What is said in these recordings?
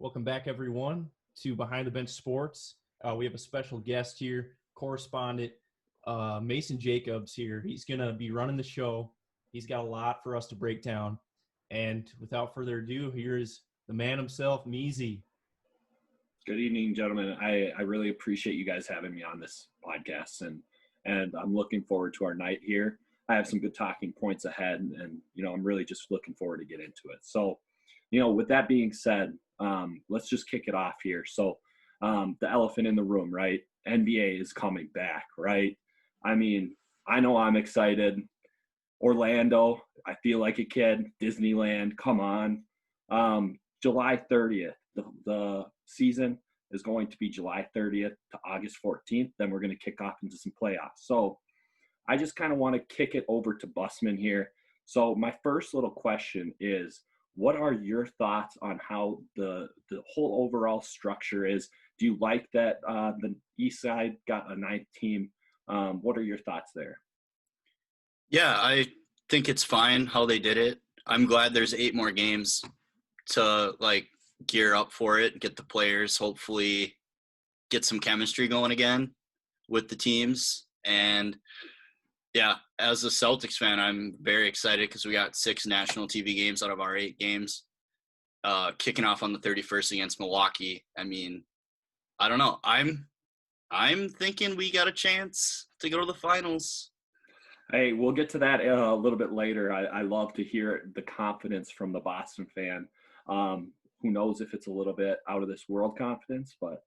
Welcome back, everyone, to Behind the Bench Sports. We have a special guest here, correspondent Mason Jacobs here. He's going to be running the show. He's got a lot for us to break down. And without further ado, here is the man himself, Measy. Good evening, gentlemen. I really appreciate you guys having me on this podcast, and I'm looking forward to our night here. I have some good talking points ahead, and I'm really just looking forward to get into it. So, with that being said, let's just kick it off here. So, the elephant in the room, right? NBA is coming back, right? I mean, I know I'm excited. Orlando, I feel like a kid. Disneyland, come on. July 30th, the season is going to be July 30th to August 14th. Then we're going to kick off into some playoffs. So I just kind of want to kick it over to Busman here. So my first little question is, what are your thoughts on how the whole overall structure is? Do you like that the East Side got a ninth team? What are your thoughts there? Yeah, I think it's fine how they did it. I'm glad there's 8 more games to gear up for it, get the players, hopefully get some chemistry going again with the teams. And yeah, as a Celtics fan, I'm very excited because we got 6 national TV games out of our 8 games, kicking off on the 31st against Milwaukee. I mean, I don't know. I'm thinking we got a chance to go to the finals. Hey, we'll get to that a little bit later. I love to hear the confidence from the Boston fan. Who knows if it's a little bit out of this world confidence, but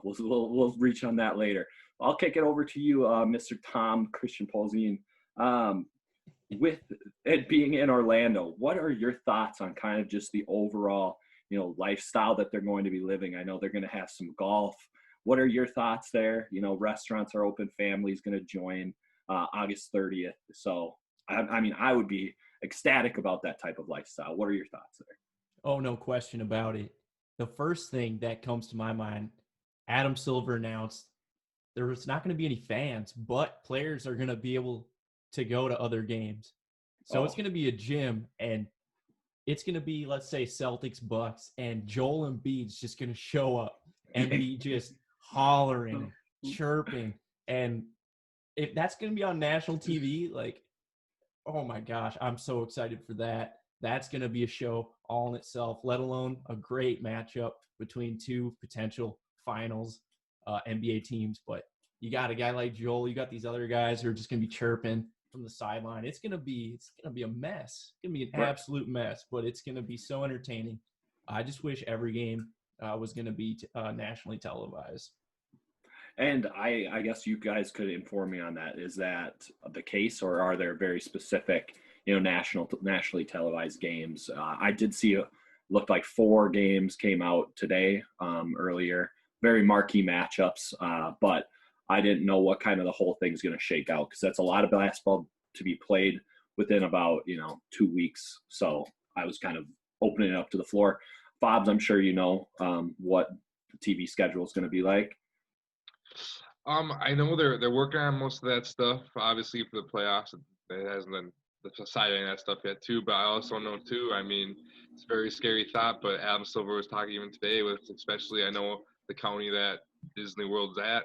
we'll reach on that later. I'll kick it over to you, Mr. Tom Christian Polzine. With it being in Orlando, what are your thoughts on kind of just the overall, lifestyle that they're going to be living? I know they're going to have some golf. What are your thoughts there? Restaurants are open, families going to join August 30th. So, I would be ecstatic about that type of lifestyle. What are your thoughts there? Oh, no question about it. The first thing that comes to my mind, Adam Silver announced there's not going to be any fans, but players are going to be able to go to other games. So It's going to be a gym, and it's going to be, let's say, Celtics Bucks, and Joel Embiid's just going to show up and be just hollering, chirping. And if that's going to be on national TV, oh my gosh, I'm so excited for that. That's going to be a show all in itself, let alone a great matchup between 2 potential finals NBA teams. But you got a guy like Joel, you got these other guys who are just going to be chirping from the sideline. It's going to be a mess. It's going to be an absolute mess, but it's going to be so entertaining. I just wish every game was going to be nationally televised. And I guess you guys could inform me on that. Is that the case, or are there very specific, nationally televised games? I did see looked like 4 games came out today, earlier, very marquee matchups, but I didn't know what kind of the whole thing's going to shake out, because that's a lot of basketball to be played within about, 2 weeks. So I was kind of opening it up to the floor. Fobs, I'm sure what the TV schedule is going to be like. I know they're working on most of that stuff, obviously, for the playoffs. It hasn't been deciding that stuff yet, too. But I also know, too, it's a very scary thought, but Adam Silver was talking even today with, especially, I know the county that Disney World's at,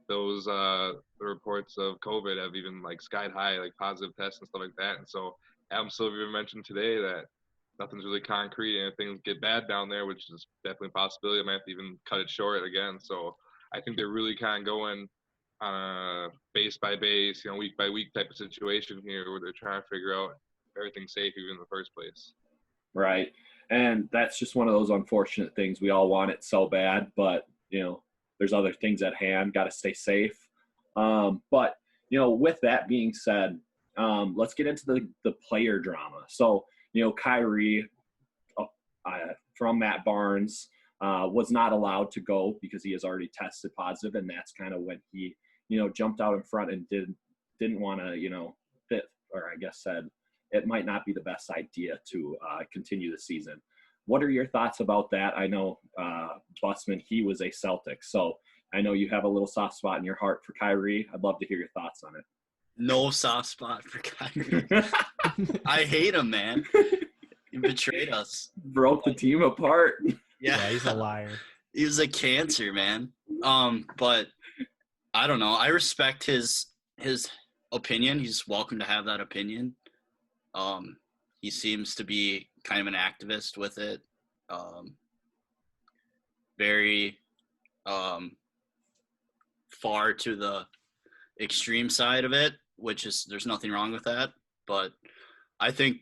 those the reports of COVID have even skied high, positive tests and stuff like that. And so Adam Silver even mentioned today that nothing's really concrete, and if things get bad down there, which is definitely a possibility, they might have to even cut it short again. So I think they're really kind of going on a base by base, week by week type of situation here, where they're trying to figure out if everything's safe even in the first place. Right. And that's just one of those unfortunate things. We all want it so bad, but, there's other things at hand, got to stay safe. But, with that being said, let's get into the player drama. So, Kyrie from Matt Barnes was not allowed to go because he has already tested positive, and that's kind of when he, jumped out in front and didn't want to, fit, or I guess said it might not be the best idea to continue the season. What are your thoughts about that? I know Busman, he was a Celtic, so I know you have a little soft spot in your heart for Kyrie. I'd love to hear your thoughts on it. No soft spot for Kyrie. I hate him, man. He betrayed us. Broke the team apart. Yeah, he's a liar. He was a cancer, man. But I don't know. I respect his opinion. He's welcome to have that opinion. He seems to be kind of an activist with it. Very far to the extreme side of it, which is there's nothing wrong with that. But I think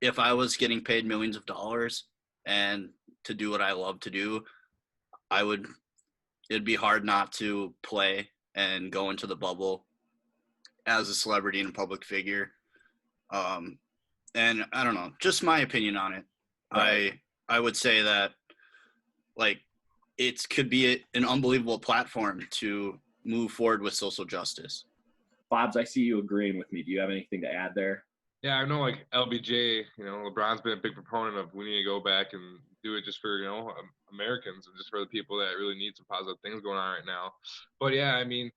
if I was getting paid millions of dollars and to do what I love to do, it'd be hard not to play and go into the bubble as a celebrity and a public figure. And I don't know, just my opinion on it. Right. I would say that like it could be an unbelievable platform to move forward with social justice. Bobs, I see you agreeing with me. Do you have anything to add there? Yeah, I know, like LBJ, LeBron's been a big proponent of we need to go back and do it just for, Americans and just for the people that really need some positive things going on right now. But yeah, I mean,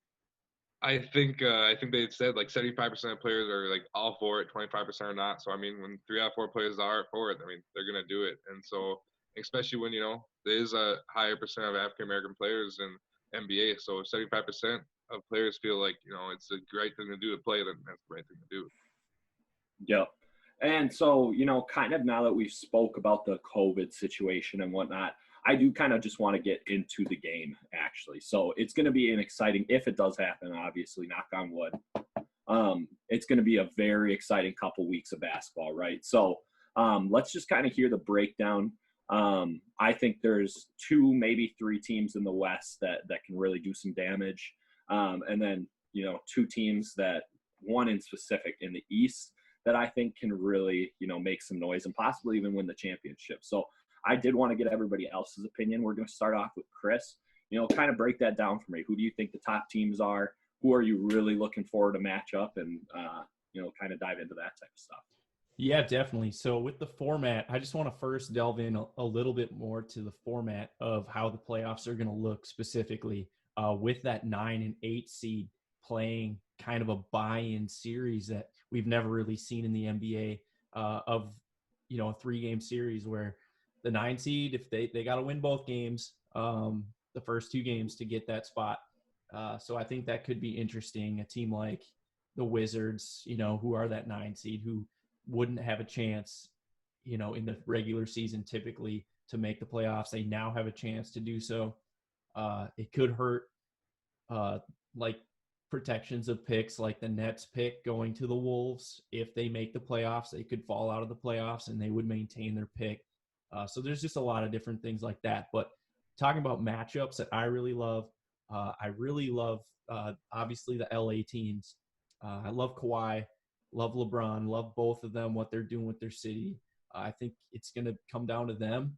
I think they said like 75% of players are like all for it, 25% are not. So I mean, when 3 out of 4 players are for it, I mean they're gonna do it. And so especially when there is a higher percent of African American players in NBA, so if 75% of players feel like it's a great thing to do to play, then that's the right thing to do. Yep. And so, kind of now that we've spoke about the COVID situation and whatnot, I do kind of just want to get into the game, actually. So it's going to be an exciting, if it does happen, obviously, knock on wood. It's going to be a very exciting couple weeks of basketball, right? So let's just kind of hear the breakdown. I think there's 2, maybe 3 teams in the West that can really do some damage. And then, 2 teams that, one in specific in the East, that I think can really, make some noise and possibly even win the championship. So I did want to get everybody else's opinion. We're going to start off with Chris. Kind of break that down for me. Who do you think the top teams are? Who are you really looking forward to match up and, kind of dive into that type of stuff? Yeah, definitely. So with the format, I just want to first delve in a little bit more to the format of how the playoffs are going to look specifically with that 9 and 8 seed playing kind of a buy-in series that we've never really seen in the NBA of, a 3-game series where the 9 seed, if they got to win both games, the first 2 games to get that spot. So I think that could be interesting. A team like the Wizards, who are that 9 seed, who wouldn't have a chance, in the regular season typically to make the playoffs. They now have a chance to do so. It could hurt like protections of picks, like the Nets pick going to the Wolves. If they make the playoffs, they could fall out of the playoffs and they would maintain their pick. So there's just a lot of different things like that. But talking about matchups that I really love, obviously the LA teams. I love Kawhi, love LeBron, love both of them, what they're doing with their city. I think it's going to come down to them.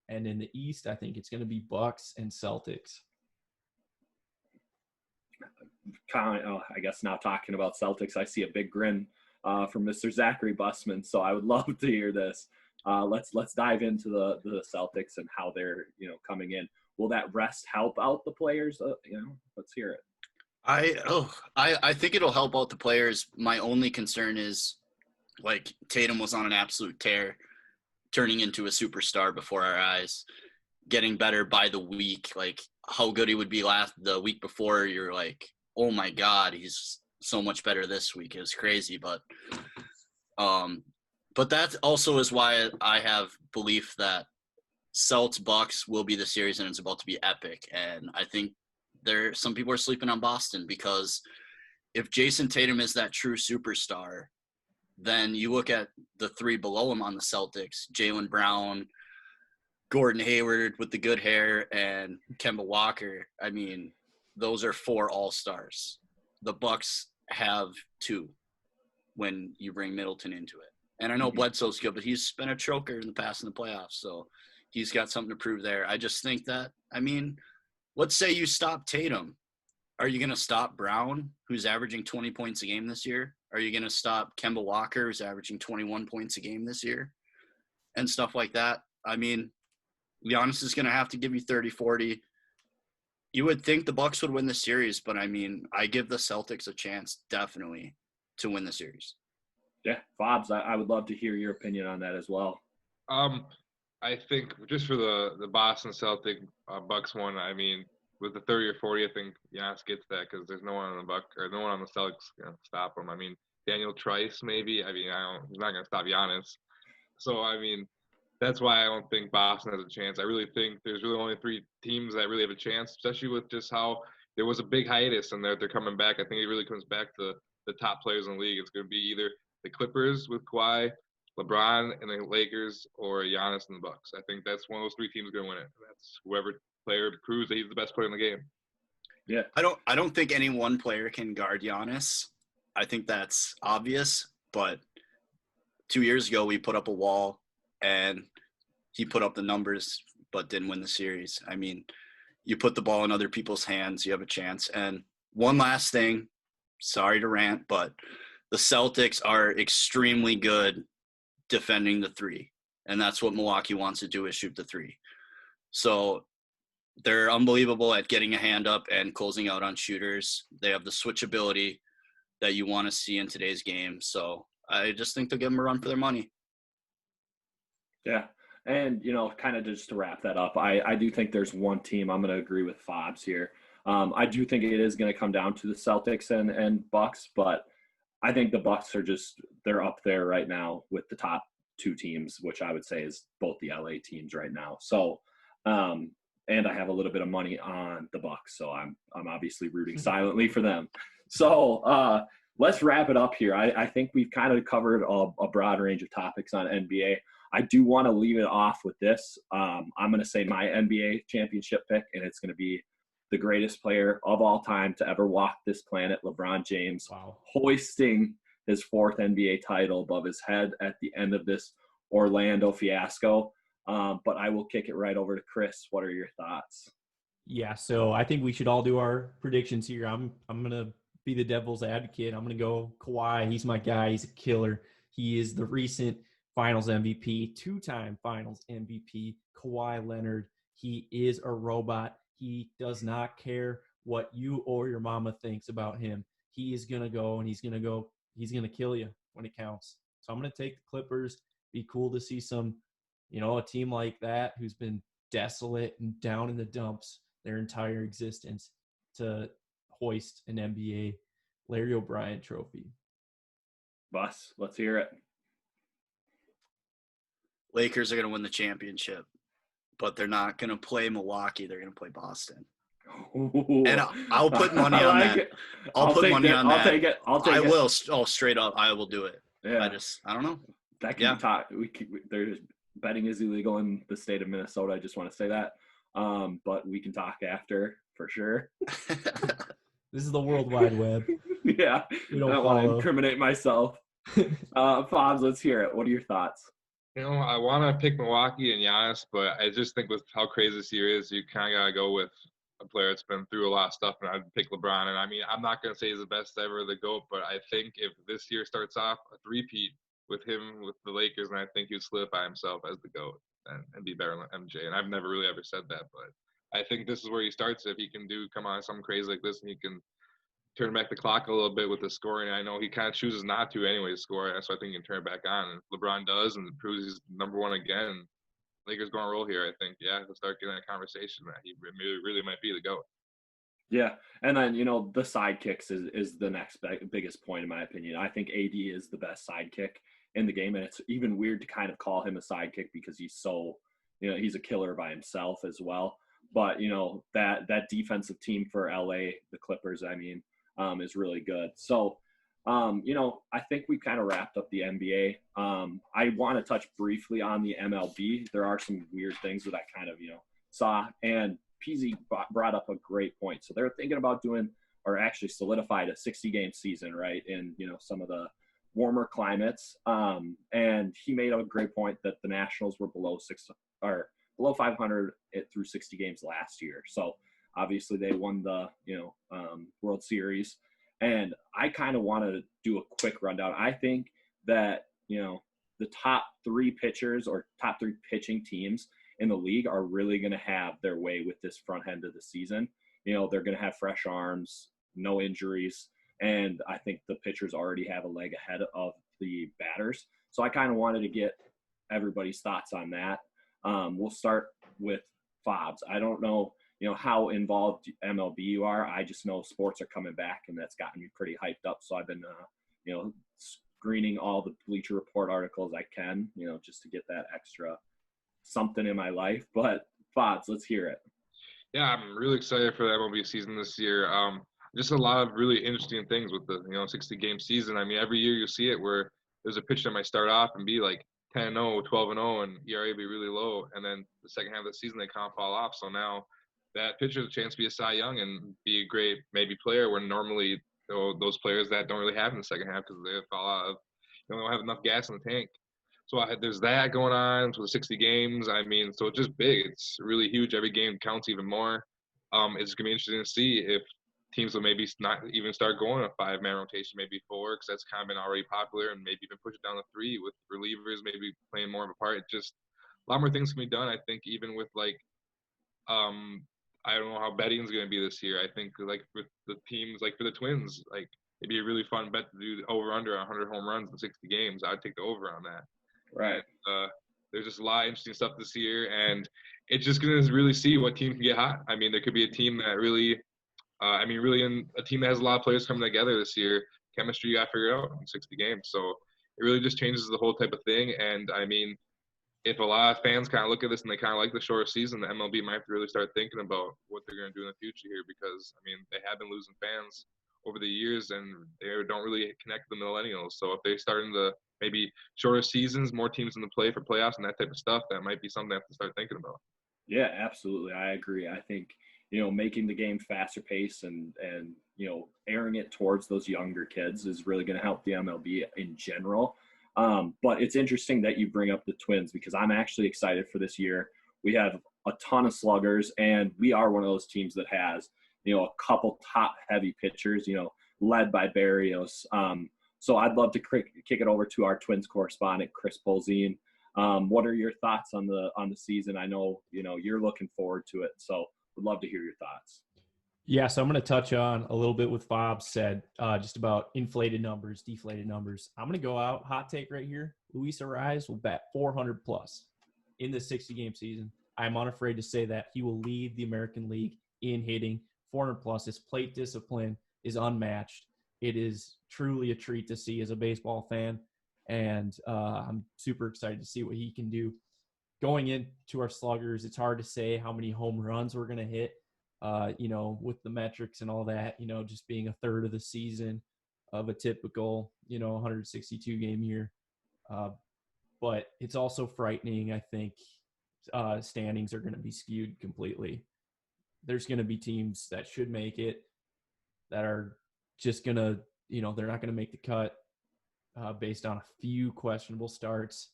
And in the East, I think it's going to be Bucks and Celtics. I guess now talking about Celtics, I see a big grin from Mr. Zachary Bussman. So I would love to hear this. Let's dive into the Celtics and how they're coming in. Will that rest help out the players? Let's hear it. I think it'll help out the players. My only concern is like Tatum was on an absolute tear, turning into a superstar before our eyes, getting better by the week. Like how good he would be the week before, you're like, oh my God, he's so much better this week. It was crazy, but that also is why I have belief that Celtics Bucks will be the series and it's about to be epic. And I think some people are sleeping on Boston because if Jason Tatum is that true superstar, then you look at the 3 below him on the Celtics, Jaylen Brown, Gordon Hayward with the good hair, and Kemba Walker. I mean, those are 4 all-stars. The Bucks have 2 when you bring Middleton into it. And I know Bledsoe's good, but he's been a choker in the past in the playoffs, so he's got something to prove there. I just think that, let's say you stop Tatum. Are you going to stop Brown, who's averaging 20 points a game this year? Are you going to stop Kemba Walker, who's averaging 21 points a game this year? And stuff like that. Giannis is going to have to give you 30, 40. You would think the Bucks would win the series, but I give the Celtics a chance definitely to win the series. Yeah, Bobs, I would love to hear your opinion on that as well. I think just for the Boston Celtic Bucks one, I mean, with the 30 or 40, I think Giannis gets that because there's no one on no one on the Celtics gonna stop him. I mean, Daniel Trice maybe. I mean, he's not gonna stop Giannis. So I mean, that's why I don't think Boston has a chance. I really think there's really only 3 teams that really have a chance, especially with just how there was a big hiatus and they're coming back. I think it really comes back to the top players in the league. It's going to be either the Clippers with Kawhi, LeBron and the Lakers, or Giannis and the Bucks. I think that's one of those 3 teams going to win it. That's whoever player proves that he's the best player in the game. Yeah. I don't think any one player can guard Giannis. I think that's obvious, but 2 years ago we put up a wall and he put up the numbers but didn't win the series. I mean, you put the ball in other people's hands, you have a chance. And one last thing, sorry to rant, but the Celtics are extremely good defending the 3. And that's what Milwaukee wants to do, is shoot the 3. So they're unbelievable at getting a hand up and closing out on shooters. They have the switchability that you want to see in today's game. So I just think they'll give them a run for their money. Yeah. And, kind of just to wrap that up, I do think there's one team. I'm going to agree with Fobbs here. I do think it is going to come down to the Celtics and Bucks, but I think the Bucks are they're up there right now with the top 2 teams, which I would say is both the LA teams right now. So, and I have a little bit of money on the Bucks, so I'm obviously rooting silently for them. So let's wrap it up here. I think we've kind of covered a broad range of topics on NBA. I do want to leave it off with this. I'm going to say my NBA championship pick, and it's going to be the greatest player of all time to ever walk this planet, LeBron James, hoisting his 4th NBA title above his head at the end of this Orlando fiasco. But I will kick it right over to Chris. What are your thoughts? Yeah, so I think we should all do our predictions here. I'm gonna be the devil's advocate. I'm gonna go Kawhi. He's my guy. He's a killer. He is the recent Finals MVP, 2-time Finals MVP. Kawhi Leonard. He is a robot. He does not care what you or your mama thinks about him. He is gonna go and he's gonna kill you when it counts. So I'm gonna take the Clippers. Be cool to see some, a team like that who's been desolate and down in the dumps their entire existence to hoist an NBA Larry O'Brien trophy. Bus, let's hear it. Lakers are going to win the championship, but they're not going to play Milwaukee. They're going to play Boston. Ooh. And I'll put money on that. It. I'll put money on that. I'll take it. I will. Oh, straight up, I will do it. Yeah. I don't know. That can be taught. There's betting is illegal in the state of Minnesota. I just want to say that. But we can talk after for sure. This is the World Wide Web. Yeah. We don't I don't want to incriminate myself. Fobbs, let's hear it. What are your thoughts? I want to pick Milwaukee and Giannis, but I just think with how crazy this year is, you kind of got to go with a player that's been through a lot of stuff, and I'd pick LeBron. And I mean, I'm not going to say he's the best ever, the GOAT, but I think if this year starts off a three-peat with him, with the Lakers, and I think he'd solidify himself as the GOAT and be better than MJ. And I've never really ever said that, but I think this is where he starts. If he can come on something crazy like this, and he can turn back the clock a little bit with the scoring. I know he kind of chooses not to anyway to score, so I think he can turn it back on. And LeBron does, and proves he's number one again. Lakers going to roll here, I think. Yeah, he'll start getting a conversation that he really might be the GOAT. Yeah, and then, the sidekicks is the next biggest point in my opinion. I think AD is the best sidekick in the game, and it's even weird to kind of call him a sidekick because he's so, he's a killer by himself as well. But, that defensive team for LA, the Clippers, I mean, is really good. So, I think we kind of wrapped up the NBA. I want to touch briefly on the MLB. There are some weird things that I kind of, saw, and PZ brought up a great point. So they're thinking about doing, or actually solidified, a 60-game season, right, in, some of the warmer climates. And he made a great point that the Nationals were below 500 through 60 games last year. So obviously they won the, World Series. And I kind of want to do a quick rundown. I think that, the top three pitchers or top three pitching teams in the league are really going to have their way with this front end of the season. They're going to have fresh arms, no injuries. And I think the pitchers already have a leg ahead of the batters. So I kind of wanted to get everybody's thoughts on that. We'll start with Fobs. I don't know, how involved MLB you are. I just know sports are coming back, and that's gotten me pretty hyped up. So I've been, screening all the Bleacher Report articles I can, just to get that extra something in my life. But Fobs, let's hear it. Yeah, I'm really excited for the MLB season this year. Just a lot of really interesting things with the 60-game season. I mean, every year you see it where there's a pitcher that might start off and be like 10-0, 12-0, and ERA be really low, and then the second half of the season they kind of fall off. So now that pitcher has a chance to be a Cy Young and be a great maybe player when normally those players that don't really have in the second half because they fall out of they don't have enough gas in the tank. So there's that going on for the 60 games. I mean, so it's just big. It's really huge. Every game counts even more. It's going to be interesting to see if teams will maybe not even start going a 5-man rotation, maybe 4, because that's kind of been already popular, and maybe even push it down to 3 with relievers maybe playing more of a part. Just a lot more things can be done, I think, even with I don't know how betting is going to be this year. I think like with the teams, like for the Twins, like it'd be a really fun bet to do over under 100 home runs in 60 games. I'd take the over on that. Right. There's just a lot of interesting stuff this year, and it's just going to really see what team can get hot. I mean, there could be a team that really, a team that has a lot of players coming together this year. Chemistry you got to figure out in 60 games. So it really just changes the whole type of thing. And I mean, if a lot of fans kind of look at this and they kind of like the shorter season, the MLB might have to really start thinking about what they're going to do in the future here because, I mean, they have been losing fans over the years and they don't really connect with the millennials. So if they're starting to maybe shorter seasons, more teams in the play for playoffs and that type of stuff, that might be something they have to start thinking about. Yeah, absolutely. I agree. I think, making the game faster pace and airing it towards those younger kids is really going to help the MLB in general. But it's interesting that you bring up the Twins because I'm actually excited for this year. We have a ton of sluggers, and we are one of those teams that has, a couple top-heavy pitchers, led by Barrios. So I'd love to kick it over to our Twins correspondent, Chris Polzine. What are your thoughts on the season? I know, you're looking forward to it, so would love to hear your thoughts. Yeah, so I'm going to touch on a little bit what Bob said, just about inflated numbers, deflated numbers. I'm going to go out, hot take right here. Luis Ariz will bat 400 plus in the 60-game season. I'm unafraid to say that he will lead the American League in hitting 400 plus. His plate discipline is unmatched. It is truly a treat to see as a baseball fan, and I'm super excited to see what he can do. Going into our sluggers, it's hard to say how many home runs we're going to hit. With the metrics and all that, just being a third of the season of a typical, 162 game year. But it's also frightening. I think standings are going to be skewed completely. There's going to be teams that should make it that are just going to, they're not going to make the cut based on a few questionable starts.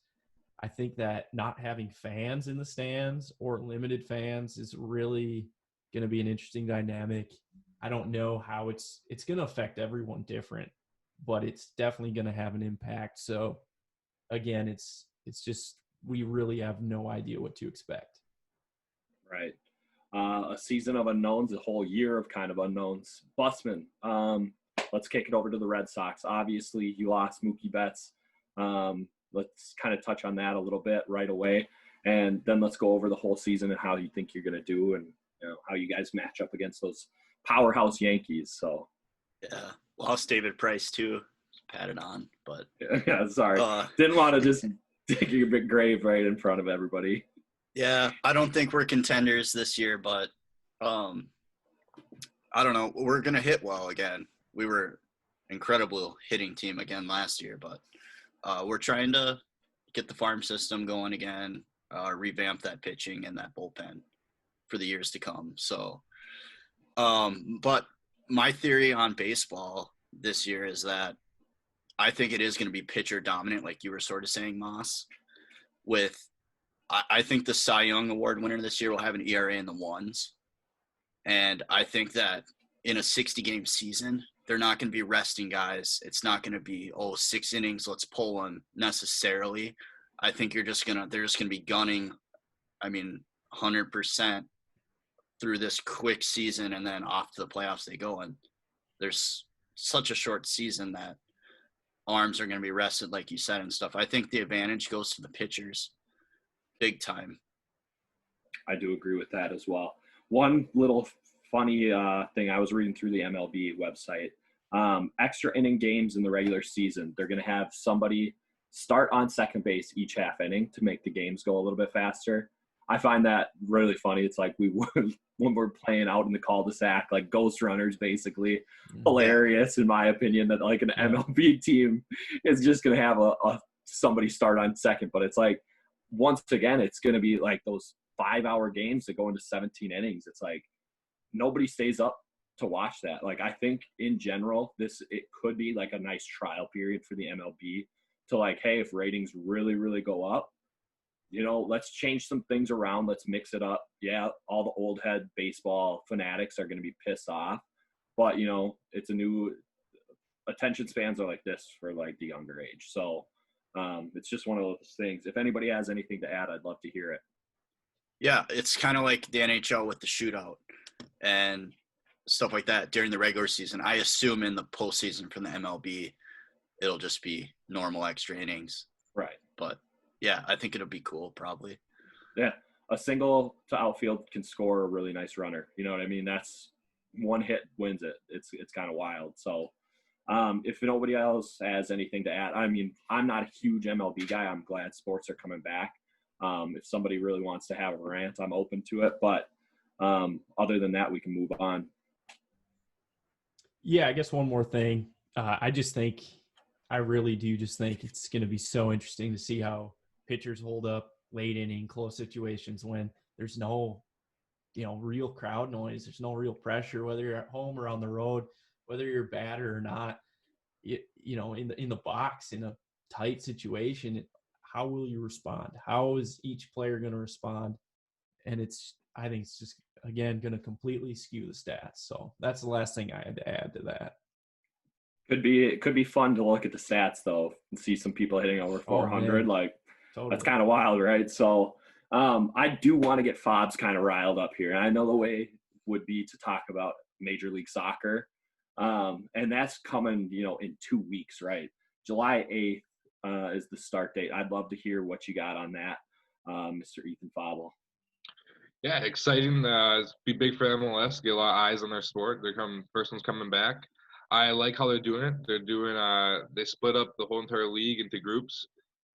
I think that not having fans in the stands or limited fans is really going to be an interesting dynamic. I don't know how it's going to affect everyone different, but it's definitely going to have an impact. So again, it's just, we really have no idea what to expect. Right. A season of unknowns, a whole year of kind of unknowns. Busman, let's kick it over to the Red Sox. Obviously, you lost Mookie Betts. Let's kind of touch on that a little bit right away. And then let's go over the whole season and how you think you're going to do and how you guys match up against those powerhouse Yankees. So, yeah, lost David Price too. Patted on, but yeah, sorry, didn't want to just dig your big grave right in front of everybody. Yeah, I don't think we're contenders this year, but I don't know. We're gonna hit well again. We were incredible hitting team again last year, but we're trying to get the farm system going again, revamp that pitching and that bullpen for the years to come. So, but my theory on baseball this year is that I think it is going to be pitcher dominant, like you were sort of saying, Moss. I think the Cy Young Award winner this year will have an ERA in the ones. And I think that in a 60-game season, they're not going to be resting guys. It's not going to be, 6 innings, let's pull them necessarily. I think they're just going to be gunning, 100% through this quick season and then off to the playoffs they go. And there's such a short season that arms are going to be rested, like you said, and stuff. I think the advantage goes to the pitchers big time. I do agree with that as well. One little funny thing, I was reading through the MLB website. Extra inning games in the regular season, they're going to have somebody start on second base each half inning to make the games go a little bit faster. I find that really funny. It's like when we're playing out in the cul-de-sac, like ghost runners, basically. Hilarious, in my opinion, that like an MLB team is just going to have a somebody start on second. But it's like, once again, it's going to be like those 5-hour games that go into 17 innings. It's like nobody stays up to watch that. Like, I think in general, it could be like a nice trial period for the MLB to like, hey, if ratings really, really go up, let's change some things around. Let's mix it up. Yeah, all the old head baseball fanatics are going to be pissed off, but it's a new attention spans are like this for like the younger age. So it's just one of those things. If anybody has anything to add, I'd love to hear it. Yeah, it's kind of like the NHL with the shootout and stuff like that during the regular season. I assume in the postseason from the MLB, it'll just be normal extra innings. Right. But yeah, I think it'll be cool probably. Yeah. A single to outfield can score a really nice runner. You know what I mean? That's one hit wins it. It's kind of wild. So if nobody else has anything to add, I mean, I'm not a huge MLB guy. I'm glad sports are coming back. If somebody really wants to have a rant, I'm open to it. But other than that, we can move on. Yeah, I guess one more thing. I really do just think it's going to be so interesting to see how pitchers hold up late inning close situations when there's no, real crowd noise. There's no real pressure, whether you're at home or on the road, whether you're a batter or not. In the box in a tight situation, how will you respond? How is each player going to respond? And I think it's just, again, going to completely skew the stats. So that's the last thing I had to add to that. It could be fun to look at the stats though and see some people hitting over 400. Totally. That's kind of wild, right? So I do want to get Fobs kind of riled up here. And I know the way would be to talk about Major League Soccer. And that's coming, in 2 weeks, right? July 8th is the start date. I'd love to hear what you got on that, Mr. Ethan Fobble. Yeah, exciting. Be big for MLS. Get a lot of eyes on their sport. First one's coming back. I like how they're doing it. They're doing. They split up the whole entire league into groups,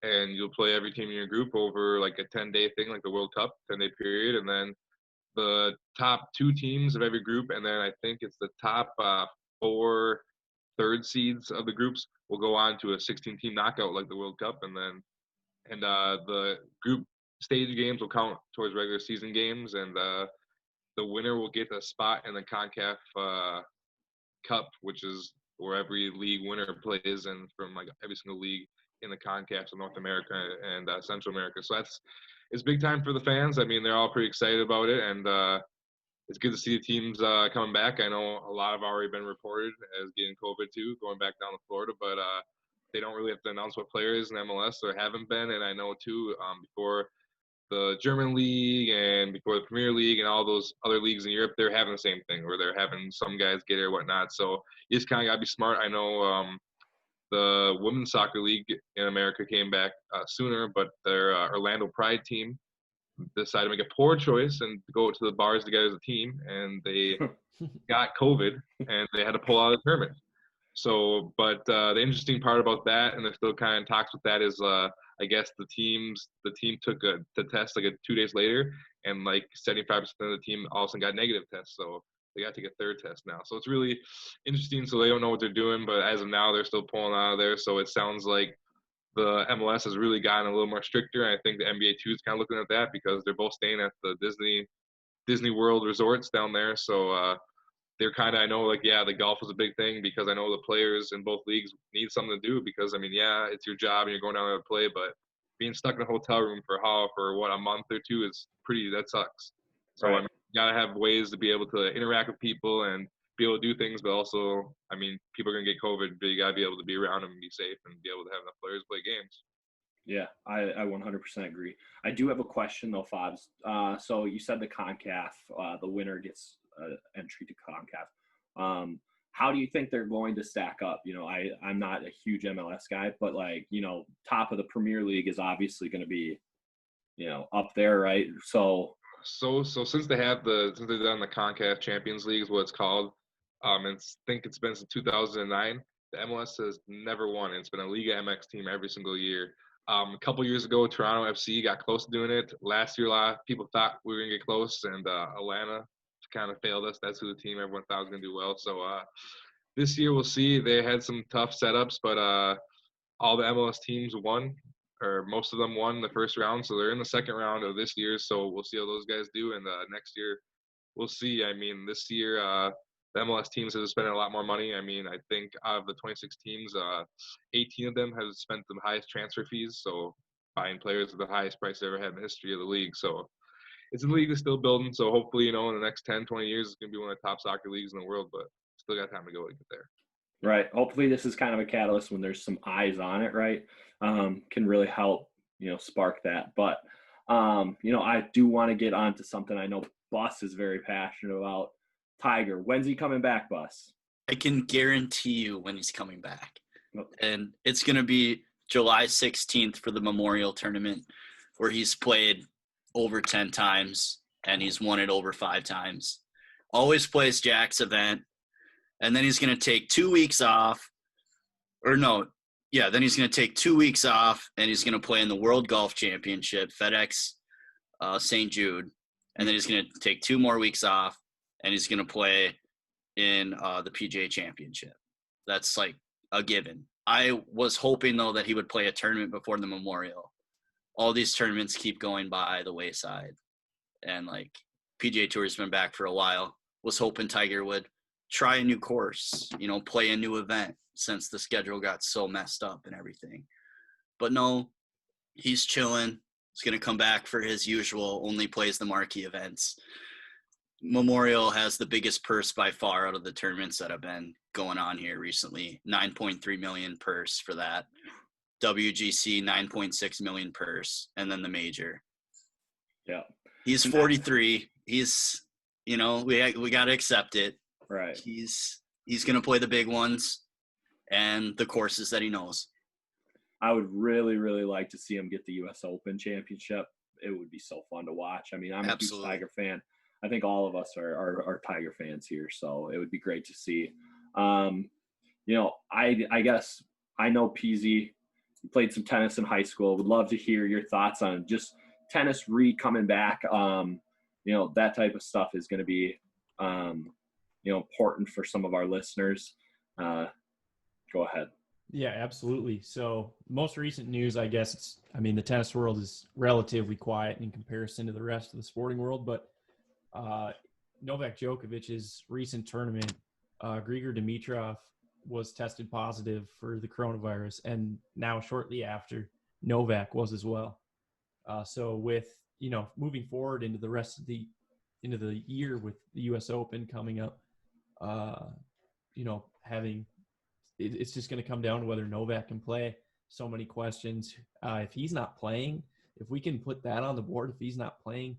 and you'll play every team in your group over like a 10-day thing, like the World Cup, 10-day period, and then the top 2 teams of every group, and then I think it's the top 4 third seeds of the groups will go on to a 16-team knockout like the World Cup, and the group stage games will count towards regular season games, and the winner will get a spot in the CONCACAF Cup, which is where every league winner plays, and from like every single league in the CONCACAF, so North America and Central America. So it's big time for the fans. I mean, they're all pretty excited about it, and it's good to see the teams coming back. I know a lot have already been reported as getting COVID too, going back down to Florida, but they don't really have to announce what players in MLS there haven't been. And I know too, before the German league and before the Premier League and all those other leagues in Europe, they're having the same thing where they're having some guys get it or whatnot. So you just kind of got to be smart. I know the women's soccer league in America came back sooner, but their Orlando Pride team decided to make a poor choice and go to the bars together as a team, and they got COVID and they had to pull out of the tournament. So, but the interesting part about that, and they're still kind of in talks with that, is I guess the team took the test like 2 days later, and like 75% of the team all of a sudden got negative tests. So they got to take a third test now. So it's really interesting. So they don't know what they're doing, but as of now, they're still pulling out of there. So it sounds like the MLS has really gotten a little more stricter. And I think the NBA too is kind of looking at that because they're both staying at the Disney World resorts down there. So they're kind of, I know, like, yeah, the golf is a big thing because I know the players in both leagues need something to do because, I mean, yeah, it's your job and you're going down there to play, but being stuck in a hotel room for a month or two is that sucks. So Right. I mean, you got to have ways to be able to interact with people and be able to do things, but also, I mean, people are going to get COVID, but you got to be able to be around them and be safe and be able to have enough players play games. Yeah, I 100% agree. I do have a question though, Fobs. So you said the CONCACAF, the winner gets entry to CONCACAF. How do you think they're going to stack up? I'm not a huge MLS guy, but like, top of the Premier League is obviously going to be, up there, right? So So since they've done the CONCACAF Champions League is what it's called, and think it's been since 2009. The MLS has never won. It's been a Liga MX team every single year. A couple years ago, Toronto FC got close to doing it. Last year, a lot of people thought we were gonna get close, and Atlanta kind of failed us. That's who the team everyone thought was gonna do well. So this year we'll see. They had some tough setups, but all the MLS teams won, or most of them won the first round. So they're in the second round of this year. So we'll see how those guys do. And next year, we'll see. I mean, this year, the MLS teams have spent a lot more money. I mean, I think out of the 26 teams, 18 of them have spent the highest transfer fees. So buying players at the highest price they ever had in the history of the league. So it's a league that's still building. So hopefully, in the next 10, 20 years, it's going to be one of the top soccer leagues in the world. But still got time to go to get there. Right. Hopefully this is kind of a catalyst when there's some eyes on it, right? Can really help, spark that. But, I do want to get on to something I know Bus is very passionate about. Tiger. When's he coming back, Bus? I can guarantee you when he's coming back. Nope. And it's going to be July 16th for the Memorial Tournament, where he's played over 10 times and he's won it over 5 times. Always plays Jack's event. And then he's going to take 2 weeks off. Then he's going to take 2 weeks off, and he's going to play in the World Golf Championship, FedEx St. Jude. And then he's going to take 2 more weeks off, and he's going to play in the PGA Championship. That's like a given. I was hoping, though, that he would play a tournament before the Memorial. All these tournaments keep going by the wayside. And, PGA Tour's been back for a while. Was hoping Tiger would try a new course, play a new event since the schedule got so messed up and everything. But no, he's chilling. He's going to come back for his usual, only plays the marquee events. Memorial has the biggest purse by far out of the tournaments that have been going on here recently. 9.3 million purse for that. WGC, 9.6 million purse. And then the major. Yeah. He's 43. He's, we got to accept it. Right. He's going to play the big ones and the courses that he knows. I would really, really like to see him get the U.S. Open championship. It would be so fun to watch. I mean, I'm Absolutely. a huge Tiger fan. I think all of us are Tiger fans here, so it would be great to see. I guess I know PZ. You played some tennis in high school. Would love to hear your thoughts on just tennis coming back. That type of stuff is going to be important for some of our listeners. Go ahead. Yeah, absolutely. So most recent news, I guess, the tennis world is relatively quiet in comparison to the rest of the sporting world, but Novak Djokovic's recent tournament, Grigor Dimitrov was tested positive for the coronavirus, and now shortly after, Novak was as well. So with, moving forward into the rest of the year with the U.S. Open coming up, it's just going to come down to whether Novak can play. So many questions. If he's not playing, if we can put that on the board, if he's not playing,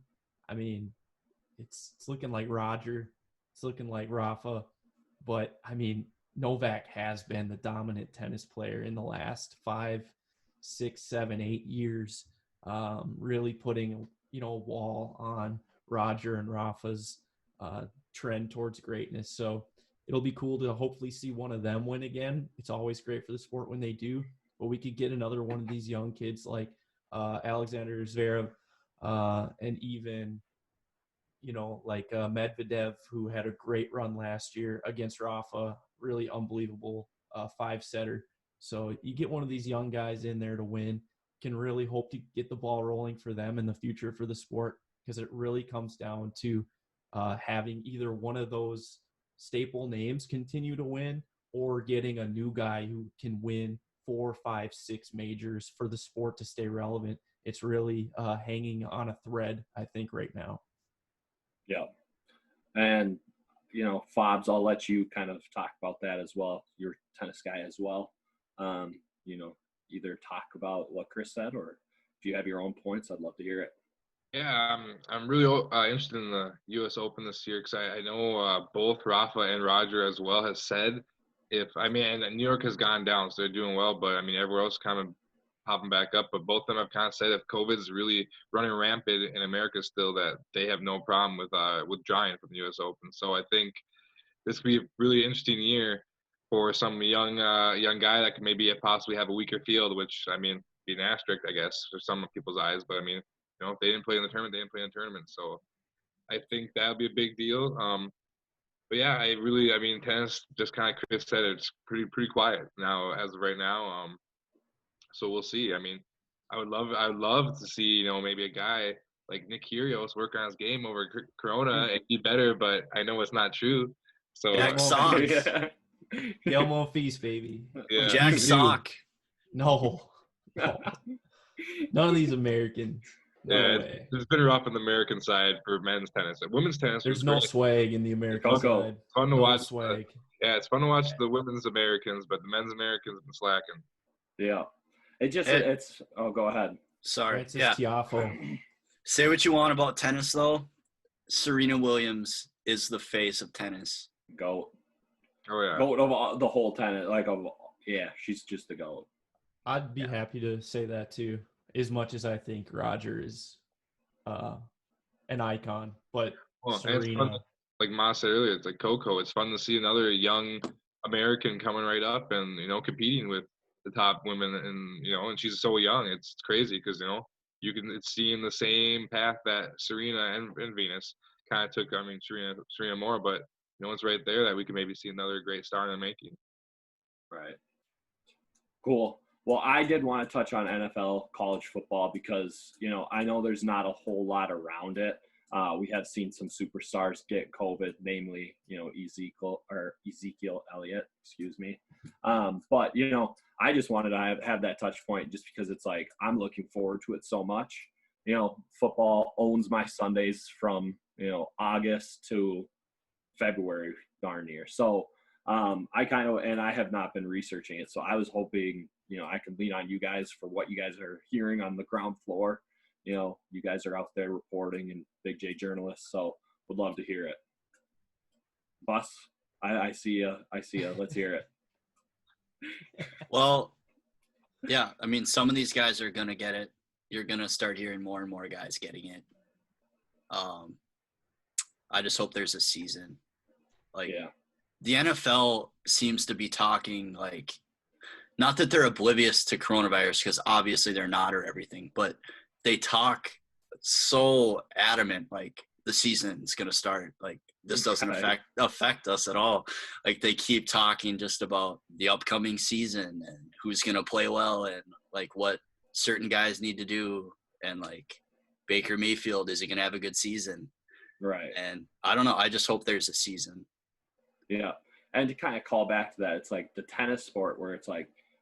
it's looking like Roger. It's looking like Rafa. But, Novak has been the dominant tennis player in the last 5, 6, 7, 8 years, really putting, a wall on Roger and Rafa's trend towards greatness. So it'll be cool to hopefully see one of them win again. It's always great for the sport when they do, but we could get another one of these young kids like Alexander Zverev and even, Medvedev, who had a great run last year against Rafa, really unbelievable 5-setter. So you get one of these young guys in there to win, can really hope to get the ball rolling for them in the future for the sport, because it really comes down to having either one of those staple names continue to win, or getting a new guy who can win 4, 5, 6 majors for the sport to stay relevant. It's really hanging on a thread, I think, right now. Yeah. And, Fobs, I'll let you kind of talk about that as well. You're a tennis guy as well. Either talk about what Chris said, or if you have your own points, I'd love to hear it. Yeah, I'm really interested in the U.S. Open this year, because I know both Rafa and Roger as well has said and New York has gone down, so they're doing well, but everywhere else kind of popping back up. But both of them have kind of said if COVID's really running rampant in America still, that they have no problem with withdrawing from the U.S. Open. So I think this could be a really interesting year for some young guy that could maybe possibly have a weaker field, which, I mean, be an asterisk, I guess, for some people's eyes. But, I mean, if they didn't play in the tournament, they didn't play in the tournament. So I think that would be a big deal. But, yeah, I mean, tennis, just kind of Chris said, it's pretty quiet now as of right now. So we'll see. I mean, I would love to see, maybe a guy like Nick Kyrgios work on his game over Corona and be better, but I know it's not true. So Jack Sock. Del Monfils, baby. yeah. Jack Sock. No. None of these Americans. No Yeah, way. it's been rough on the American side for men's tennis. Women's tennis, There's was no great. swag in the American Go. side. It's fun to No watch. swag. Yeah, it's fun to watch the women's Americans, but the men's Americans have been slacking. Yeah. It's go ahead. Sorry. Francis Yeah. Tiafoe. Say what you want about tennis, though. Serena Williams is the face of tennis. Goat. Oh yeah. Goat of the whole tennis. She's just the goat. I'd be happy to say that too, as much as I think Roger is an icon. But Well, and it's fun, Serena, like Ma said earlier, it's like Coco. It's fun to see another young American coming right up and competing with the top women, and she's so young. It's crazy because it's seeing the same path that Serena and Venus kind of took. I mean, Serena more, but it's right there that we can maybe see another great star in the making. Right. Cool. Well, I did want to touch on NFL college football because, I know there's not a whole lot around it. We have seen some superstars get COVID, namely, Ezekiel Elliott, excuse me. But, I just wanted to have that touch point just because it's like I'm looking forward to it so much. Football owns my Sundays from, August to February darn near. So I have not been researching it. So I was hoping, I can lean on you guys for what you guys are hearing on the ground floor. You guys are out there reporting and big J journalists. So would love to hear it. Bus, I see you. Let's hear it. Well, yeah, I mean, some of these guys are going to get it. You're going to start hearing more and more guys getting it. I just hope there's a season. The NFL seems to be talking not that they're oblivious to coronavirus, because obviously they're not, or everything, but they talk so adamant, the season's going to start. This doesn't affect us at all. They keep talking just about the upcoming season and who's going to play well and what certain guys need to do. And Baker Mayfield, is he going to have a good season? Right. And I don't know. I just hope there's a season. Yeah. And to kind of call back to that, it's like the tennis sport where it's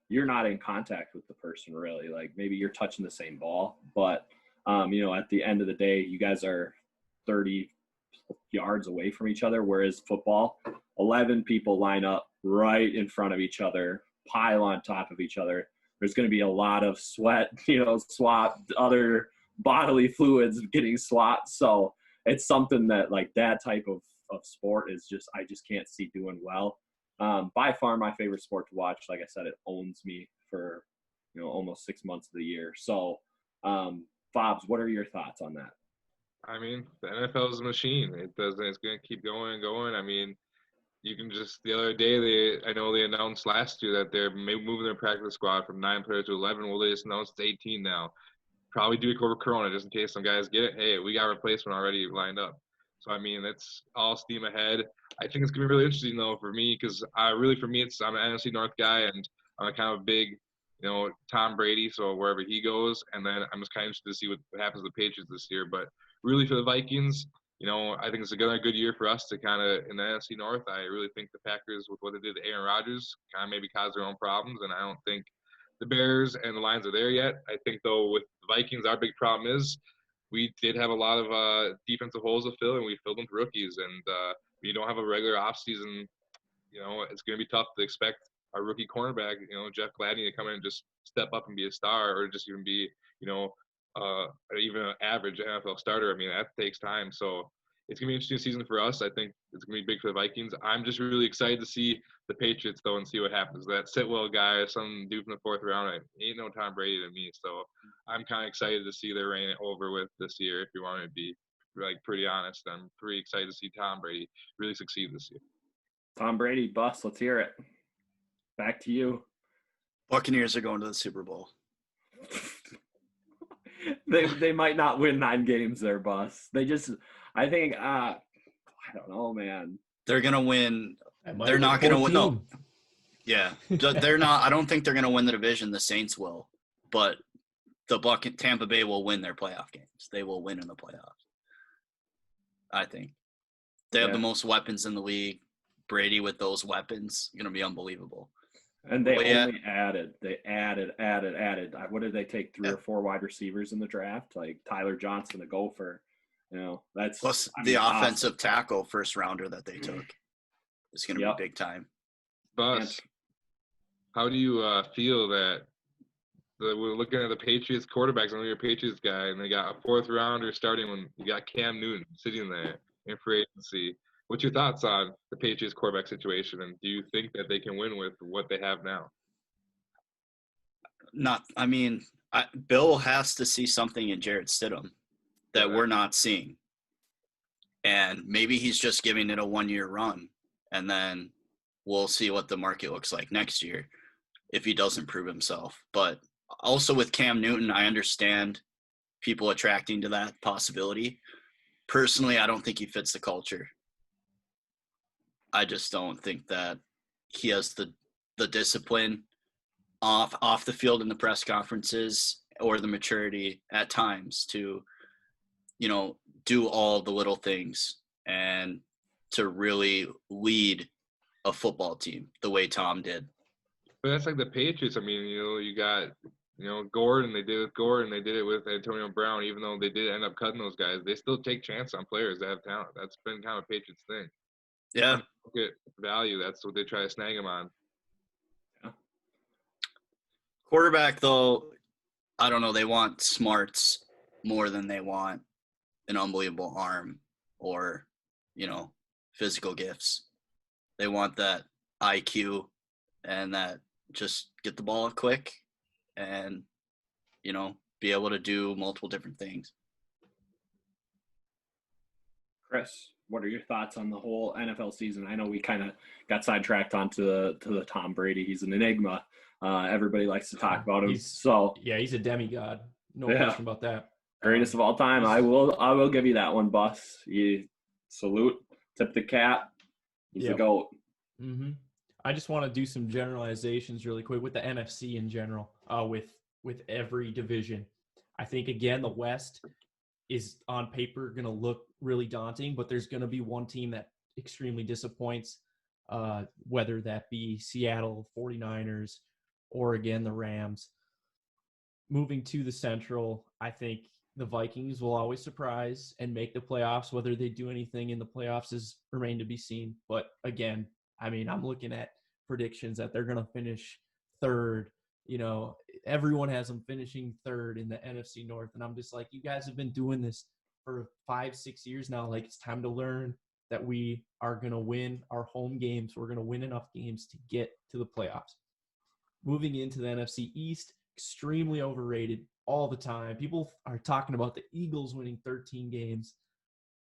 you're not in contact with the person really. Maybe you're touching the same ball, but at the end of the day, you guys are 30 yards away from each other. Whereas football, 11 people line up right in front of each other, pile on top of each other. There's going to be a lot of sweat, swap, other bodily fluids getting swapped. So it's something that that type of sport is I just can't see doing well. By far my favorite sport to watch. Like I said, it owns me for, almost 6 months of the year. So, Bobs, what are your thoughts on that? I mean, the NFL is a machine. It's going to keep going and going. I mean, you can just, the other day, I know they announced last year that they're moving their practice squad from 9 players to 11. Well, they just announced it's 18 now. Probably do it over Corona just in case some guys get it. Hey, we got a replacement already lined up. So, I mean, it's all steam ahead. I think it's going to be really interesting, though, for me, because I'm an NFC North guy, and I'm a kind of big, Tom Brady, so wherever he goes. And then I'm just kind of interested to see what happens to the Patriots this year. But really for the Vikings, I think it's a good year for us to kind of, in the NFC North, I really think the Packers, with what they did to Aaron Rodgers, kind of maybe caused their own problems. And I don't think the Bears and the Lions are there yet. I think, though, with the Vikings, our big problem is we did have a lot of defensive holes to fill, and we filled them with rookies. And we don't have a regular offseason. It's going to be tough to expect our rookie cornerback, Jeff Gladney, to come in and just step up and be a star, or just even be, even an average NFL starter. I mean, that takes time. So it's going to be an interesting season for us. I think it's going to be big for the Vikings. I'm just really excited to see the Patriots, though, and see what happens. That Sitwell guy, some dude from the 4th round, ain't no Tom Brady to me. So I'm kind of excited to see their reign over with this year, if you want me to be pretty honest. I'm pretty excited to see Tom Brady really succeed this year. Tom Brady, bust. Let's hear it. Back to you. Buccaneers are going to the Super Bowl. They might not win 9 games there, boss. I think I don't know, man. They're gonna win. They're win not gonna win. 14. No, yeah, they're not. I don't think they're gonna win the division. The Saints will, but Tampa Bay will win their playoff games. They will win in the playoffs. I think they have the most weapons in the league. Brady with those weapons, gonna be unbelievable. And they only added. What did they take? 3 or 4 wide receivers in the draft? Like Tyler Johnson, the Gopher. That's plus the offensive tackle first rounder that they took. It's going to be big time. Bus, how do you feel that we're looking at the Patriots quarterbacks? I know you're a Patriots guy, and they got a 4th rounder starting when you got Cam Newton sitting there in free agency. What's your thoughts on the Patriots quarterback situation, and do you think that they can win with what they have now? Bill has to see something in Jarrett Stidham that we're not seeing. And maybe he's just giving it a 1-year run, and then we'll see what the market looks like next year if he doesn't prove himself. But also with Cam Newton, I understand people attracting to that possibility. Personally, I don't think he fits the culture. I just don't think that he has the discipline off the field in the press conferences or the maturity at times to, do all the little things and to really lead a football team the way Tom did. But that's like the Patriots. I mean, you got, Gordon. They did it with Gordon. They did it with Antonio Brown. Even though they did end up cutting those guys, they still take chance on players that have talent. That's been kind of a Patriots thing. Yeah. Look at value. That's what they try to snag him on. Yeah. Quarterback, though, I don't know. They want smarts more than they want an unbelievable arm or, physical gifts. They want that IQ and that just get the ball quick and, be able to do multiple different things. Chris, what are your thoughts on the whole NFL season? I know we kind of got sidetracked onto the Tom Brady. He's an enigma. Everybody likes to talk about him. He's a demigod. No question about that. Greatest of all time. I will give you that one, Bus. You salute, tip the cap. He's the GOAT. Mm-hmm. I just want to do some generalizations really quick with the NFC in general, with every division. I think, again, the West is on paper going to look really daunting, but there's going to be one team that extremely disappoints, whether that be Seattle 49ers or, again, the Rams. Moving to the Central, I think the Vikings will always surprise and make the playoffs. Whether they do anything in the playoffs is remain to be seen. But again, I'm looking at predictions that they're going to finish 3rd. Everyone has them finishing 3rd in the NFC North. And I'm just like, you guys have been doing this for 5-6 years now. Like, it's time to learn that we are going to win our home games. We're going to win enough games to get to the playoffs. Moving into the NFC East, extremely overrated all the time. People are talking about the Eagles winning 13 games.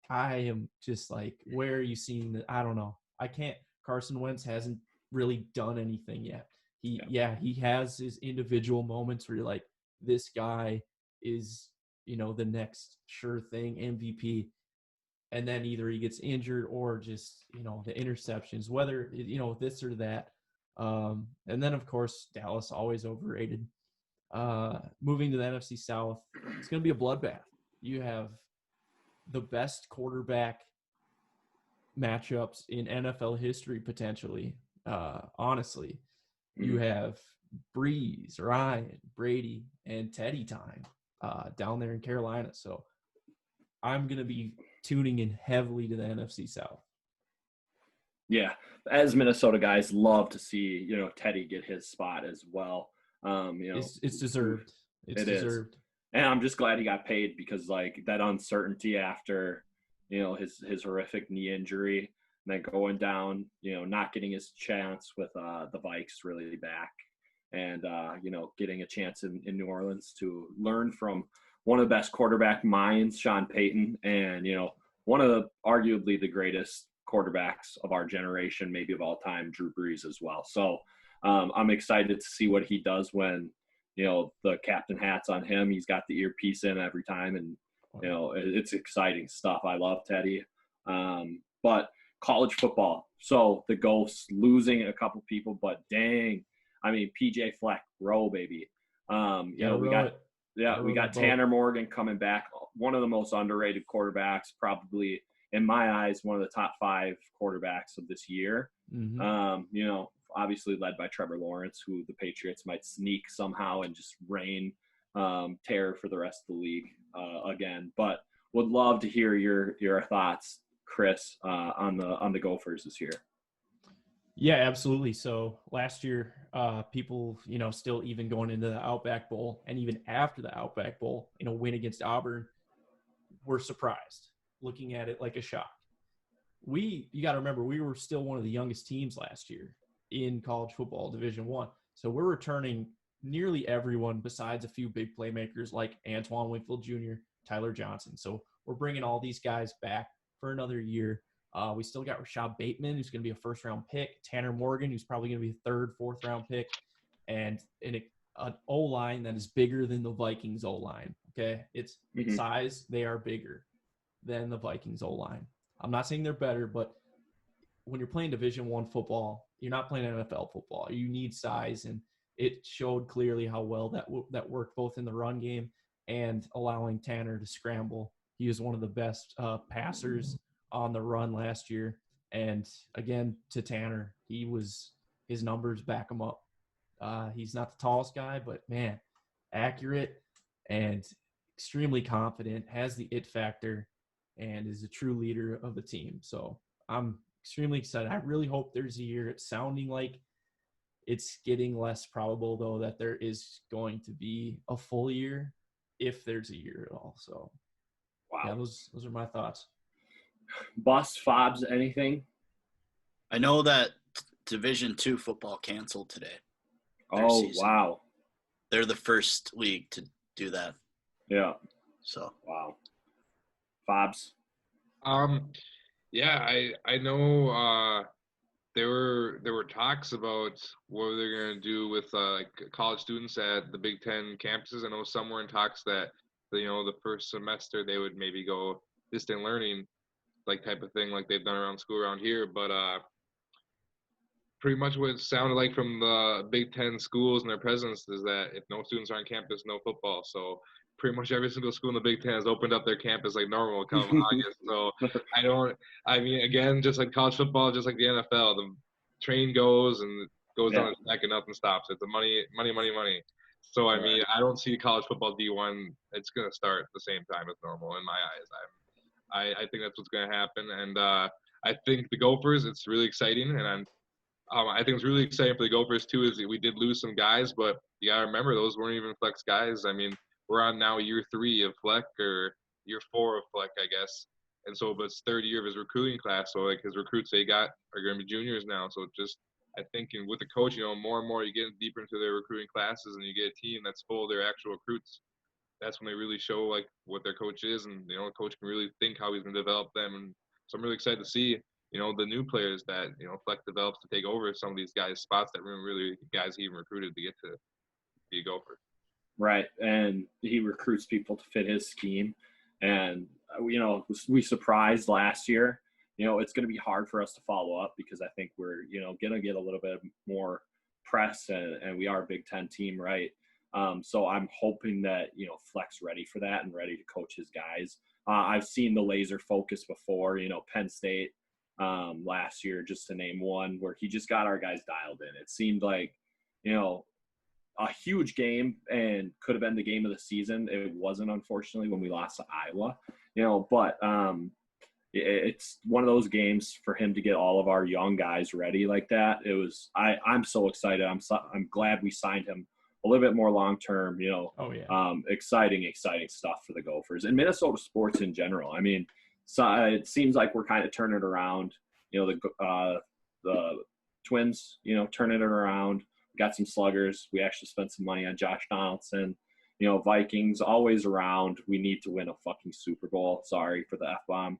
I am just like, where are you seeing that? I don't know. I can't. Carson Wentz hasn't really done anything yet. He has his individual moments where you're like, this guy is, the next sure thing MVP. And then either he gets injured or just, the interceptions, whether, this or that. And then, of course, Dallas, always overrated. Moving to the NFC South, it's going to be a bloodbath. You have the best quarterback matchups in NFL history, potentially. Honestly, you have Breeze, Ryan, Brady, and Teddy time down there in Carolina. So I'm going to be tuning in heavily to the NFC South. Yeah, as Minnesota guys, love to see Teddy get his spot as well. It's deserved. It's deserved. And I'm just glad he got paid because like that uncertainty after his horrific knee injury, and then going down, not getting his chance with the Vikes really back, and getting a chance in New Orleans to learn from one of the best quarterback minds, Sean Payton, and one of arguably the greatest quarterbacks of our generation, maybe of all time, Drew Brees as well. So I'm excited to see what he does when the captain hat's on him. He's got the earpiece in every time, and it's exciting stuff. I love Teddy. But college football, so the Ghosts losing a couple people, but dang, I mean, PJ Fleck, row baby. We got Tanner Morgan coming back, one of the most underrated quarterbacks, probably in my eyes, one of the top 5 quarterbacks of this year. Mm-hmm. Obviously led by Trevor Lawrence, who the Patriots might sneak somehow and just reign terror for the rest of the league again. But would love to hear your thoughts, Chris, on the Gophers this year. Yeah, absolutely. So last year, people, still even going into the Outback Bowl and even after the Outback Bowl, win against Auburn, were surprised, looking at it like a shock. You got to remember, we were still one of the youngest teams last year in college football, Division I. So we're returning nearly everyone besides a few big playmakers like Antoine Winfield Jr., Tyler Johnson. So we're bringing all these guys back for another year. We still got Rashad Bateman, who's going to be a first-round pick, Tanner Morgan, who's probably going to be a third, fourth-round pick, and an O-line that is bigger than the Vikings O-line, okay? It's size. They are bigger than the Vikings O-line. I'm not saying they're better, but when you're playing Division I football, you're not playing NFL football. You need size, and it showed clearly how well that worked both in the run game and allowing Tanner to scramble. He was one of the best passers on the run last year. And again, to Tanner, his numbers back him up. He's not the tallest guy, but man, accurate and extremely confident, has the it factor, and is a true leader of the team. So I'm extremely excited. I really hope there's a year. It's sounding like it's getting less probable, though, that there is going to be a full year, if there's a year at all. So, wow. Yeah, those are my thoughts. Bus, Fobs, anything? I know that Division II football canceled today. Oh, wow. They're the first league to do that. Yeah. So. Wow. Fobs? Yeah, I know there were talks about what they're going to do with college students at the Big Ten campuses. I know some were in talks that the first semester they would maybe go distant learning, like type of thing, like they've done around school around here. But pretty much what it sounded like from the Big Ten schools and their presidents is that if no students are on campus, no football. So pretty much every single school in the Big Ten has opened up their campus like normal come August. So again, just like college football, just like the NFL, the train goes and goes down the track and nothing stops. It's money. So, I mean, I don't see college football D1. It's going to start at the same time as normal in my eyes. I think that's what's going to happen. And I think the Gophers, it's really exciting. And I think it's really exciting for the Gophers, too, is that we did lose some guys. But you got to remember, those weren't even flex guys. I mean, we're on now year 3 of Fleck, or year 4 of Fleck, I guess. And so, but it's third year of his recruiting class. So, like, his recruits they got are going to be juniors now. So, just I think with the coach, more and more you get deeper into their recruiting classes, and you get a team that's full of their actual recruits. That's when they really show like what their coach is, and the coach can really think how he's going to develop them. And so, I'm really excited to see the new players that Fleck develops to take over some of these guys' spots that weren't really guys he even recruited to get to be a Gopher. Right, and he recruits people to fit his scheme, and we surprised last year. It's going to be hard for us to follow up because I think we're going to get a little bit more press, and we are a Big Ten team, right? So I'm hoping that Fleck's ready for that and ready to coach his guys. I've seen the laser focus before, Penn State last year, just to name one, where he just got our guys dialed in. It seemed like a huge game and could have been the game of the season. It wasn't, unfortunately, when we lost to Iowa, but it's one of those games for him to get all of our young guys ready like that. It was, I'm so excited. I'm glad we signed him a little bit more long-term, exciting stuff for the Gophers and Minnesota sports in general. I mean, So it seems like we're kind of turning it around. The Twins, turning it around. We got some sluggers. We actually spent some money on Josh Donaldson. Vikings always around. We need to win a fucking Super Bowl. Sorry for the F-bomb.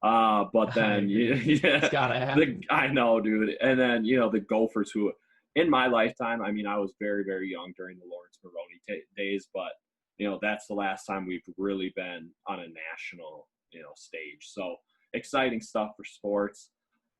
But then, It's gotta happen. I know, dude. And then, the Gophers, who in my lifetime, I mean, I was very, very young during the Lawrence Maroney days, but, that's the last time we've really been on a national, stage. So exciting stuff for sports.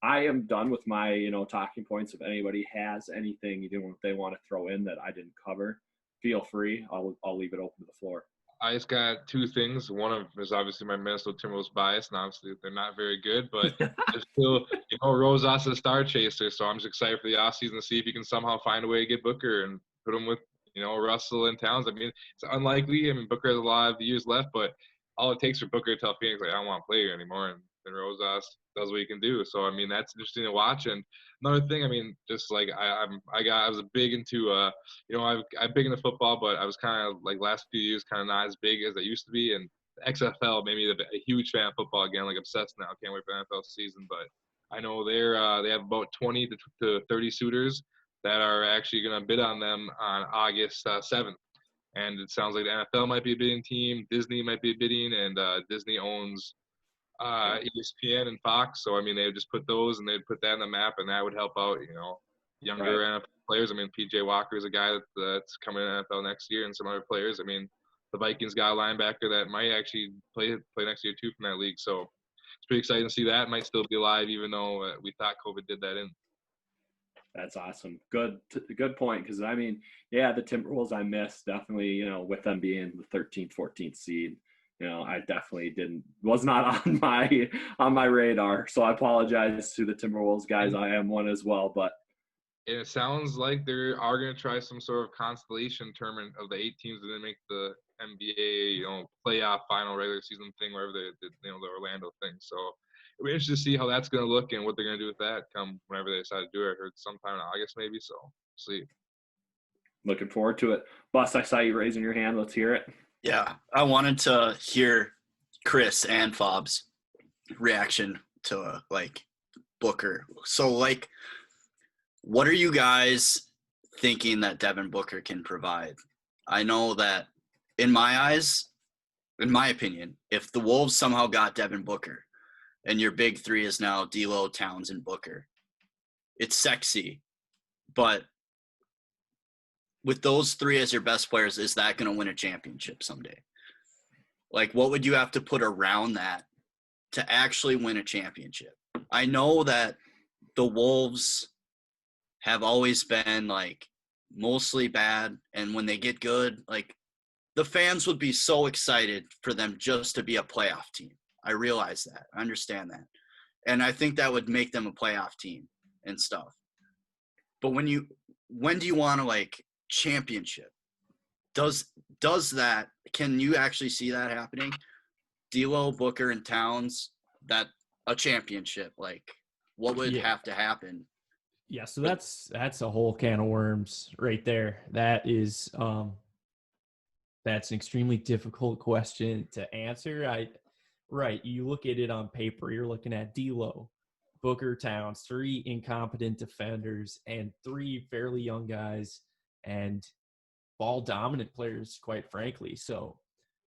I am done with my, talking points. If anybody has anything, they want to throw in that I didn't cover, feel free. I'll leave it open to the floor. I just got two things. One of is obviously my Minnesota Timberwolves bias, and obviously they're not very good, but it's still, Rosas is a star chaser, so I'm just excited for the offseason to see if he can somehow find a way to get Booker and put him with, Russell and Towns. I mean, it's unlikely. I mean, Booker has a lot of years left, but all it takes for Booker to tell Phoenix, like, I don't want to play here anymore, and then Rosas does what he can do. So, I mean, that's interesting to watch. And another thing, I mean, just like I was big into I'm big into football, but I was kind of like last few years kind of not as big as I used to be. And the XFL made me a huge fan of football again, like obsessed now. Can't wait for the NFL season. But I know they have about 20 to 30 suitors that are actually going to bid on them on August 7th. And it sounds like the NFL might be a bidding team, Disney might be bidding, and Disney owns ESPN and Fox. So, I mean, they would just put those and they'd put that on the map, and that would help out, younger NFL players. I mean, PJ Walker is a guy that's coming to NFL next year, and some other players. I mean, the Vikings got a linebacker that might actually play next year too from that league. So it's pretty exciting to see that. It might still be alive, even though we thought COVID did that in. That's awesome. Good point. Because I mean, yeah, the Timberwolves I missed definitely. With them being the 13th, 14th seed, I definitely was not on my radar. So I apologize to the Timberwolves guys. I am one as well, but. And it sounds like they are going to try some sort of constellation tournament of the 8 teams that then make the NBA, playoff final regular season thing, wherever they did, the Orlando thing. So it'll be interesting to see how that's going to look and what they're going to do with that come whenever they decide to do it. I heard sometime in August maybe, so see. Looking forward to it. Bus, I saw you raising your hand. Let's hear it. Yeah, I wanted to hear Chris and Fob's reaction to, Booker. So, what are you guys thinking that Devin Booker can provide? I know that in my eyes, in my opinion, if the Wolves somehow got Devin Booker and your big three is now D'Lo, Towns, and Booker, it's sexy. But with those three as your best players, is that going to win a championship someday? What would you have to put around that to actually win a championship? I know that the Wolves have always been mostly bad, and when they get good, the fans would be so excited for them just to be a playoff team. I realize that. I understand that. And I think that would make them a playoff team and stuff. But when do you want to championship? Does that, can you actually see that happening? D'Lo, Booker, and Towns, that a championship, what would have to happen? Yeah, so that's a whole can of worms right there. That's an extremely difficult question to answer. You look at it on paper, you're looking at D'Lo, Booker, Towns, 3 incompetent defenders and 3 fairly young guys and ball dominant players, quite frankly. So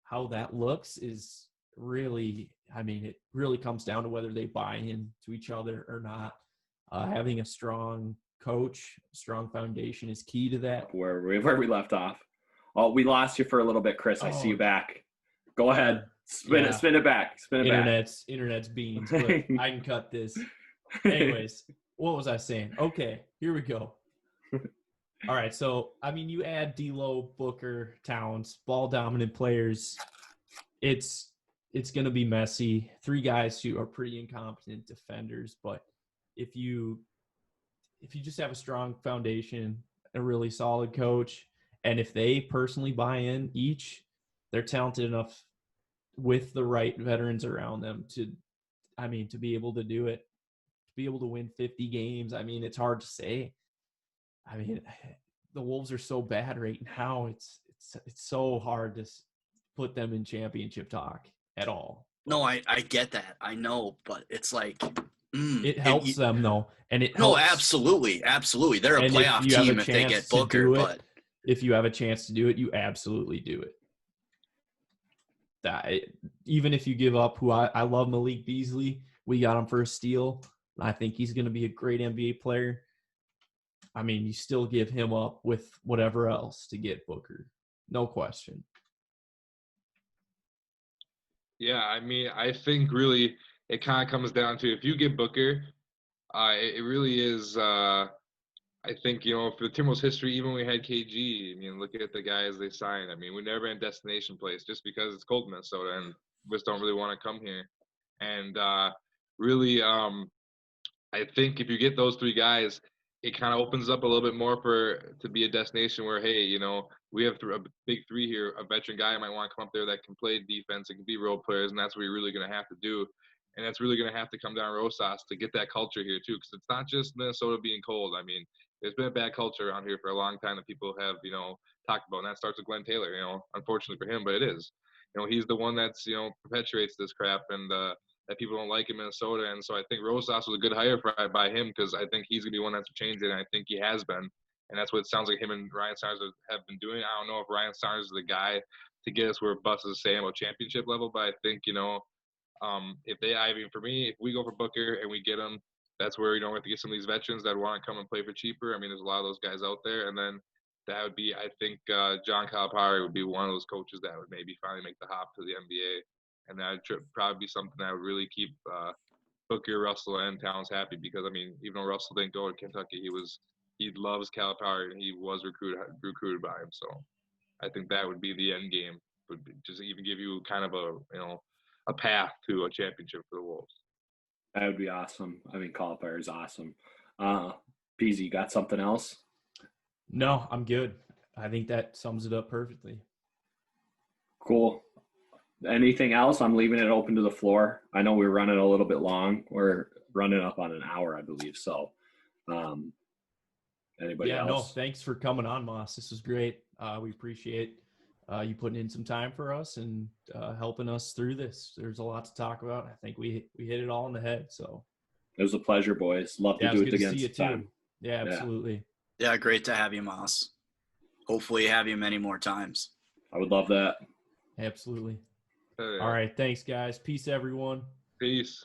how that looks is really, it really comes down to whether they buy into each other or not. Having a strong coach, strong foundation is key to that. Where we left off. Oh, we lost you for a little bit, Chris. I see you back. Go ahead. Spin it back. Internet's beans, but I can cut this. Anyways, what was I saying? Okay, here we go. All right, so, you add D'Lo, Booker, Towns, ball dominant players. It's going to be messy. 3 guys who are pretty incompetent defenders, but if you just have a strong foundation, a really solid coach, and if they personally buy in each, they're talented enough with the right veterans around them to be able to do it, to be able to win 50 games. It's hard to say. The Wolves are so bad right now. It's so hard to put them in championship talk at all. No, I get that. I know, but it's like It helps them though, and it no, helps. absolutely, absolutely. They're a And if playoff you have a team if they chance get to Booker, do but it, if you have a chance to do it, you absolutely do it. Even if you give up, who I love Malik Beasley, we got him for a steal. I think he's going to be a great NBA player. I mean, you still give him up with whatever else to get Booker, no question. Yeah, I mean, I think really it kind of comes down to if you get Booker, it really is. I think, for the Timberwolves history, even when we had KG, I mean, look at the guys they signed. I mean, we're never in destination place just because it's cold in Minnesota and we just don't really want to come here. And really, I think if you get those three guys, it kind of opens up a little bit more to be a destination where, hey, we have a big three here. A veteran guy might want to come up there that can play defense and can be role players, and that's what you're really going to have to do. And that's really going to have to come down Rosas to get that culture here too, because it's not just Minnesota being cold. I mean, there's been a bad culture around here for a long time that people have, talked about, and that starts with Glenn Taylor. Unfortunately for him, but it is. He's the one that's perpetuates this crap, and that people don't like in Minnesota. And so I think Rosas was a good hire by him because I think he's going to be one that's changed it, and I think he has been. And that's what it sounds like him and Ryan Saunders have been doing. I don't know if Ryan Saunders is the guy to get us where Bus is saying about championship level, but I think, for me, if we go for Booker and we get him, that's where, we have to get some of these veterans that want to come and play for cheaper. I mean, there's a lot of those guys out there. And then that would be, I think, John Calipari would be one of those coaches that would maybe finally make the hop to the NBA. And that would probably be something that would really keep Booker, Russell, and Towns happy because, I mean, even though Russell didn't go to Kentucky, he loves Calipari and he was recruited by him. So I think that would be the end game, would be just even give you kind of a path to a championship for the Wolves. That would be awesome. I mean, Calipari is awesome. Peasy, you got something else? No, I'm good. I think that sums it up perfectly. Cool. Anything else? I'm leaving it open to the floor. I know we're running a little bit long. We're running up on an hour, I believe. So, anybody else? No, thanks for coming on, Moss. This was great. We appreciate you putting in some time for us and helping us through this. There's a lot to talk about. I think we hit it all on the head. So it was a pleasure, boys. Love to do it again sometime. Yeah, absolutely. Yeah, great to have you, Moss. Hopefully have you many more times. I would love that. Absolutely. All right. Thanks, guys. Peace, everyone. Peace.